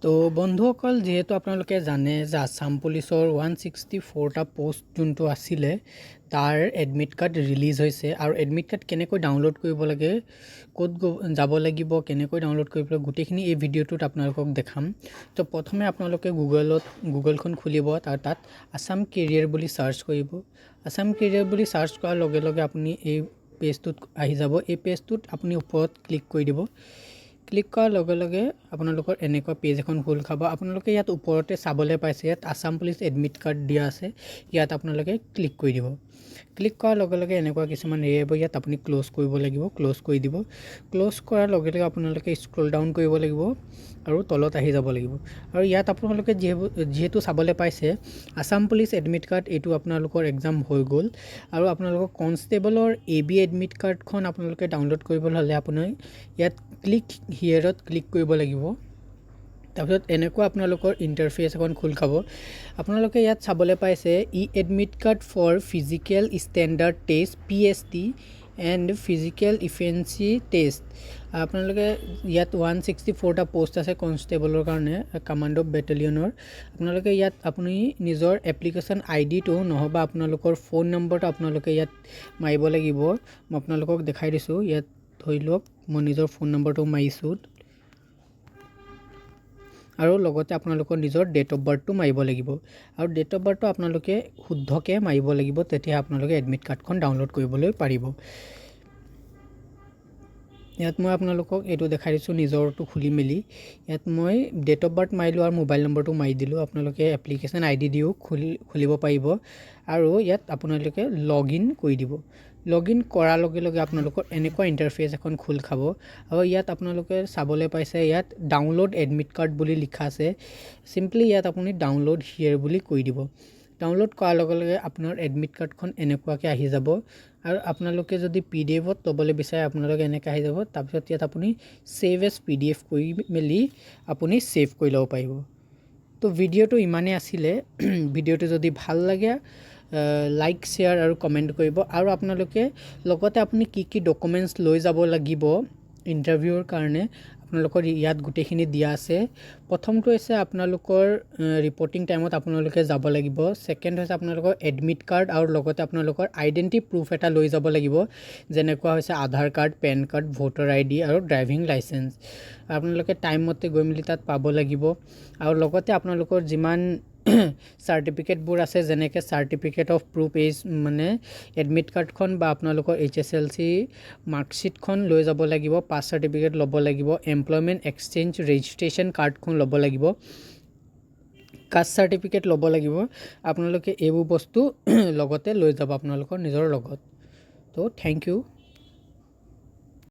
তো বন্ধুসকল যেহেতু আপোনালোকে জানে যে আসাম পুলিচৰ 164টা পোষ্ট যোনটো আছিলে তাৰ এডমিট কাৰ্ড ৰিলিজ হৈছে আৰু এডমিট কাৰ্ড কেনেকৈ ডাউনলোড কৰিব লাগে ক'ত যাব লাগিব কেনেকৈ ডাউনলোড কৰিব লাগে গোটেইখিনি এই ভিডিঅ'টোত আপোনালোকক দেখাম তো প্ৰথমে আপোনালোকে গুগলখন খুলিব তাত আসাম কেৰিয়াৰ বুলি সাৰ্চ কৰিব আসাম কেৰিয়াৰ বুলি সাৰ্চ কৰাৰ লগে লগে আপুনি এই পেজটোত আহি যাব এই পেজটোত আপুনি ওপৰত ক্লিক কৰি দিব ক্লিক কৰাৰ লগে লগে আপোনালোকৰ এনেকুৱা পেজ এখন খোল খাব আপোনালোকে ইয়াত ওপৰতে চাবলৈ পাইছে ইয়াত আসাম পুলিচ এডমিট কাৰ্ড দিয়া আছে ইয়াত আপোনালোকে ক্লিক কৰি দিব ক্লিক কৰাৰ লগে লগে এনেকুৱা কিছুমান এৰিব ইয়াত আপুনি ক্লোজ কৰিব লাগিব ক্লোজ কৰি দিব ক্লোজ কৰাৰ লগে লগে আপোনালোকে স্ক্ৰল ডাউন কৰিব লাগিব আৰু তলত আহি যাব লাগিব আৰু ইয়াত আপোনালোকে যেহেতু চাবলৈ পাইছে আসাম পুলিচ এডমিট কাৰ্ড এইটো আপোনালোকৰ এক্সাম হৈ গ'ল আৰু আপোনালোকৰ কনষ্টেবলৰ এবি এডমিট কাৰ্ডখন আপোনালোকে ডাউনলোড কৰিবলৈ হ'লে আপুনি ইয়াত ক্লিক হিয়াৰত ক্লিক কৰিব লাগিব তাৰপিছত এনেকুৱা আপোনালোকৰ ইণ্টাৰফেচ এখন খোল খাব আপোনালোকে ইয়াত চাবলৈ পাইছে ই admit card for physical standard test PST and physical efficiency test আপোনালোকে ইয়াত 164টা পোষ্ট আছে কনষ্টেবলৰ কাৰণে কমাণ্ডো বেটেলিয়নৰ আপোনালোকে ইয়াত আপুনি নিজৰ এপ্লিকেশ্যন আইডিটো নহবা আপোনালোকৰ ফোন নম্বৰটো আপোনালোকে ইয়াত মাৰিব লাগিব মই আপোনালোকক দেখাই দিছোঁ ইয়াত ধৰি লওক মই নিজৰ ফোন নম্বৰটো মাৰিছোঁ আৰু লগতে আপোনালোকৰ নিজৰ ডেট অফ বাৰ্থটো মাৰিব লাগিব আৰু ডেট অফ বাৰ্থটো আপোনালোকে শুদ্ধকৈ মাৰিব লাগিব তেতিয়া আপোনালোকে এডমিট কাৰ্ডখন ডাউনলোড কৰিবলৈ পাৰিব ইয়াত মই আপোনালোকক এইটো দেখাই দিছোঁ নিজৰটো খুলি মেলি ইয়াত মই ডেট অফ বাৰ্থ মাৰিলোঁ আৰু মোবাইল নম্বৰটো মাৰি দিলোঁ আপোনালোকে এপ্লিকেশ্যন আইডি দিও খুলিব পাৰিব আৰু ইয়াত আপোনালোকে লগইন কৰি দিব লগইন কৰাৰ লগে লগে আপোনালোকৰ এনেকুৱা ইণ্টাৰফেচ এখন খোল খাব আৰু ইয়াত আপোনালোকে চাবলৈ পাইছে ইয়াত ডাউনলোড এডমিট কাৰ্ড বুলি লিখা আছে চিম্পলি ইয়াত আপুনি ডাউনলোড হিয়াৰ বুলি কৰি দিব ডাউনলোড কৰাৰ লগে লগে আপোনাৰ এডমিট কাৰ্ডখন এনেকুৱাকৈ আহি যাব আৰু আপোনালোকে যদি PDF-ত ল'বলৈ বিচাৰে আপোনালোকে এনেকৈ আহি যাব তাৰপিছত ইয়াত আপুনি সেভ এজ PDF কৰি মেলি আপুনি সেভ কৰি ল'ব পাৰিব তো ভিডিঅ'টো ইমানেই আছিলে ভিডিঅ'টো যদি ভাল লাগে লাইক শ্বেয়াৰ আৰু কমেণ্ট কৰিব আৰু আপোনালোকে লগতে আপুনি কি ডকুমেণ্টছ লৈ যাব লাগিব ইণ্টাৰভিউৰ কাৰণে আপোনালোকৰ ইয়াত গোটেইখিনি দিয়া আছে প্ৰথমটো হৈছে আপোনালোকৰ ৰিপৰ্টিং টাইমত আপোনালোকে যাব লাগিব সেকেন্ড হৈছে আপোনালোকৰ এডমিট কাৰ্ড আৰু লগতে আপোনালোকৰ আইডেন্টি প্ৰুফ এটা লৈ যাব লাগিব যেনেকুৱা হৈছে Aadhaar card pan card voter ID আৰু ড্ৰাইভিং লাইসেন্স আপোনালোকে টাইম মতে গৈ মেলি তাত পাব লাগিব আৰু লগতে আপোনালোকৰ যিমান সাৰ্টিফিকেটবোৰ আছে যেনেকৈ সাৰ্টিফিকেট অফ প্ৰুফ এজ মানে এডমিট কাৰ্ডখন বা আপোনালোকৰ HSLC মাৰ্কশ্বিটখন লৈ যাব লাগিব পাছ সাৰ্টিফিকেট ল'ব লাগিব এমপ্লয়মেণ্ট এক্সচেঞ্জ ৰেজিষ্ট্ৰেশ্যন কাৰ্ডখন ল'ব লাগিব কাষ্ট সাৰ্টিফিকেট ল'ব লাগিব আপোনালোকে এইবোৰ বস্তু লগতে লৈ যাব আপোনালোকৰ নিজৰ লগত তো থ্যাংক ইউ